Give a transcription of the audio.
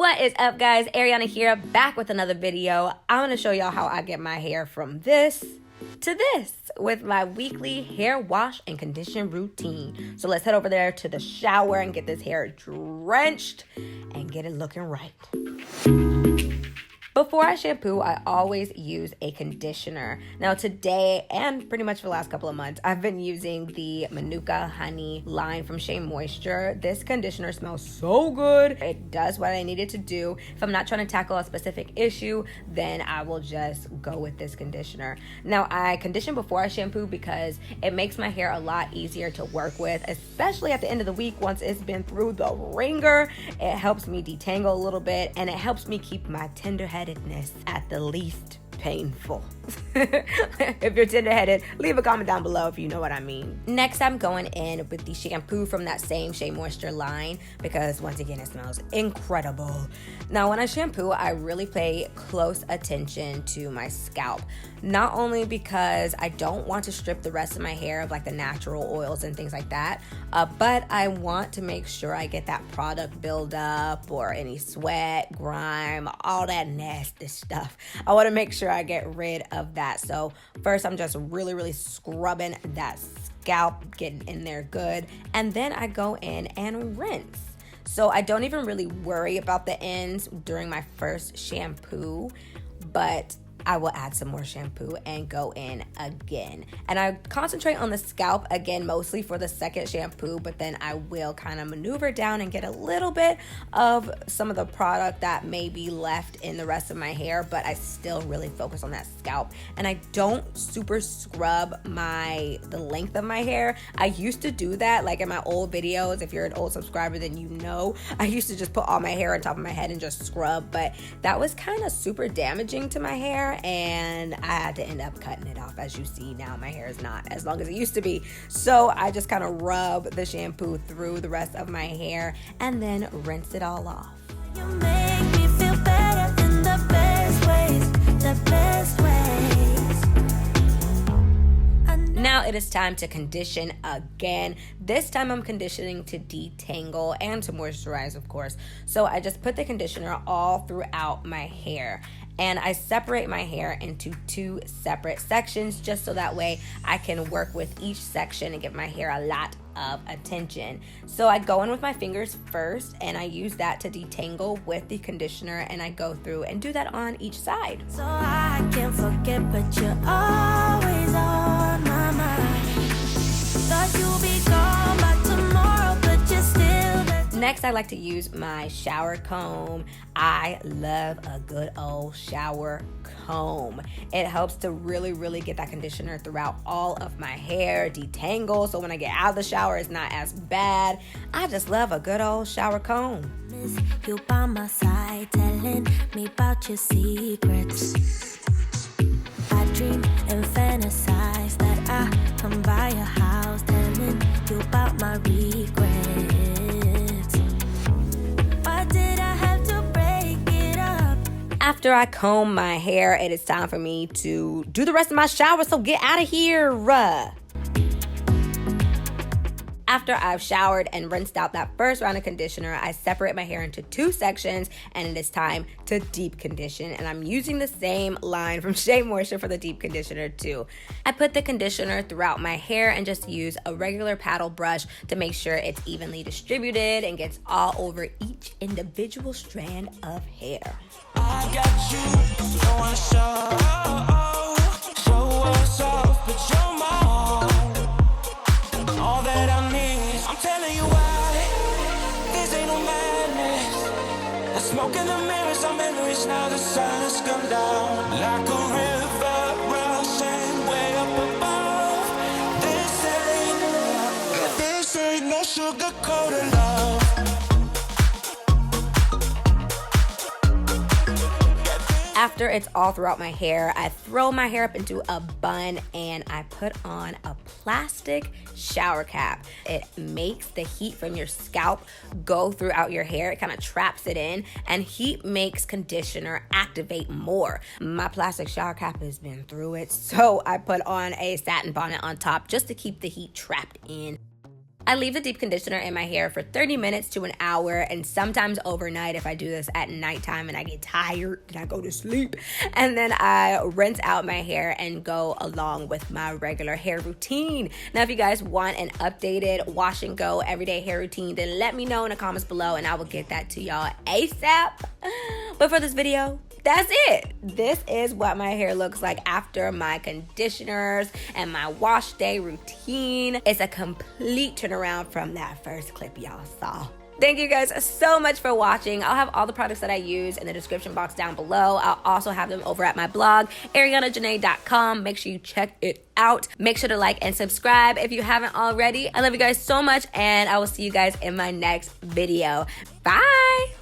What is up, guys? Arianna here, back with another video. I'm going to show y'all how I get my hair from this to this with my weekly hair wash and condition routine. So let's head over there to the shower and get this hair drenched and get it looking right. Before I shampoo, I always use a conditioner. Now today, and pretty much for the last couple of months, I've been using the Manuka Honey line from Shea Moisture. This conditioner smells so good. It does what I need it to do. If I'm not trying to tackle a specific issue, then I will just go with this conditioner. Now I condition before I shampoo because it makes my hair a lot easier to work with, especially at the end of the week once it's been through the ringer. It helps me detangle a little bit and it helps me keep my tender-headedness at the least painful. If you're tender-headed, leave a comment down below if you know what I mean. Next, I'm going in with the shampoo from that same Shea Moisture line because once again, it smells incredible. Now, when I shampoo, I really pay close attention to my scalp. Not only because I don't want to strip the rest of my hair of like the natural oils and things like that, but I want to make sure I get that product buildup or any sweat, grime, all that nasty stuff. I want to make sure I get rid of that. So first I'm just really scrubbing that scalp, getting in there good, and then I go in and rinse. So I don't even really worry about the ends during my first shampoo, but I will add some more shampoo and go in again. And I concentrate on the scalp again, mostly for the second shampoo, but then I will kind of maneuver down and get a little bit of some of the product that may be left in the rest of my hair, but I still really focus on that scalp. And I don't super scrub the length of my hair. I used to do that, like in my old videos. If you're an old subscriber, then you know I used to just put all my hair on top of my head and just scrub, but that was kind of super damaging to my hair, and I had to end up cutting it off. As you see now, my hair is not as long as it used to be. So I just kind of rub the shampoo through the rest of my hair and then rinse it all off. You make me feel better in the best ways, the best ways. Now it is time to condition again. This time I'm conditioning to detangle and to moisturize, of course. So I just put the conditioner all throughout my hair. And I separate my hair into two separate sections just so that way I can work with each section and give my hair a lot of attention. So I go in with my fingers first and I use that to detangle with the conditioner, and I go through and do that on each side. So I can't forget, but you're always on my mind. Thought you'll be gone by tomorrow, but you're still there. Next, I like to use my shower comb. I love a good old shower comb. It helps to really get that conditioner throughout all of my hair, detangle, so when I get out of the shower, it's not as bad. I just love a good old shower comb. Miss you by my side, telling me about your secrets. I dream and fantasize that I come by your house, telling you about my regrets. Why did I have to break it up? After I comb my hair, it is time for me to do the rest of my shower, so get out of here. After I've showered and rinsed out that first round of conditioner, I separate my hair into two sections, and it is time to deep condition. And I'm using the same line from Shea Moisture for the deep conditioner too. I put the conditioner throughout my hair and just use a regular paddle brush to make sure it's evenly distributed and gets all over each individual strand of hair. I got you, don't wanna show us off, but you're my all that I need. I'm telling you why, this ain't no madness. The smoke in the mirrors, our memories now, the sun has come down like a river rushing way up above. This ain't no sugar-coated love. After it's all throughout my hair, I throw my hair up into a bun and I put on a plastic shower cap. It makes the heat from your scalp go throughout your hair. It kind of traps it in, and heat makes conditioner activate more. My plastic shower cap has been through it, so I put on a satin bonnet on top just to keep the heat trapped in. I leave the deep conditioner in my hair for 30 minutes to an hour, and sometimes overnight if I do this at nighttime and I get tired and I go to sleep. And then I rinse out my hair and go along with my regular hair routine. Now, if you guys want an updated wash and go everyday hair routine, then let me know in the comments below and I will get that to y'all ASAP. But for this video, that's it. This is what my hair looks like after my conditioners and my wash day routine. It's a complete turnaround from that first clip y'all saw. Thank you guys so much for watching. I'll have all the products that I use in the description box down below. I'll also have them over at my blog, ariannajonae.com. Make sure you check it out. Make sure to like and subscribe if you haven't already. I love you guys so much, and I will see you guys in my next video. Bye.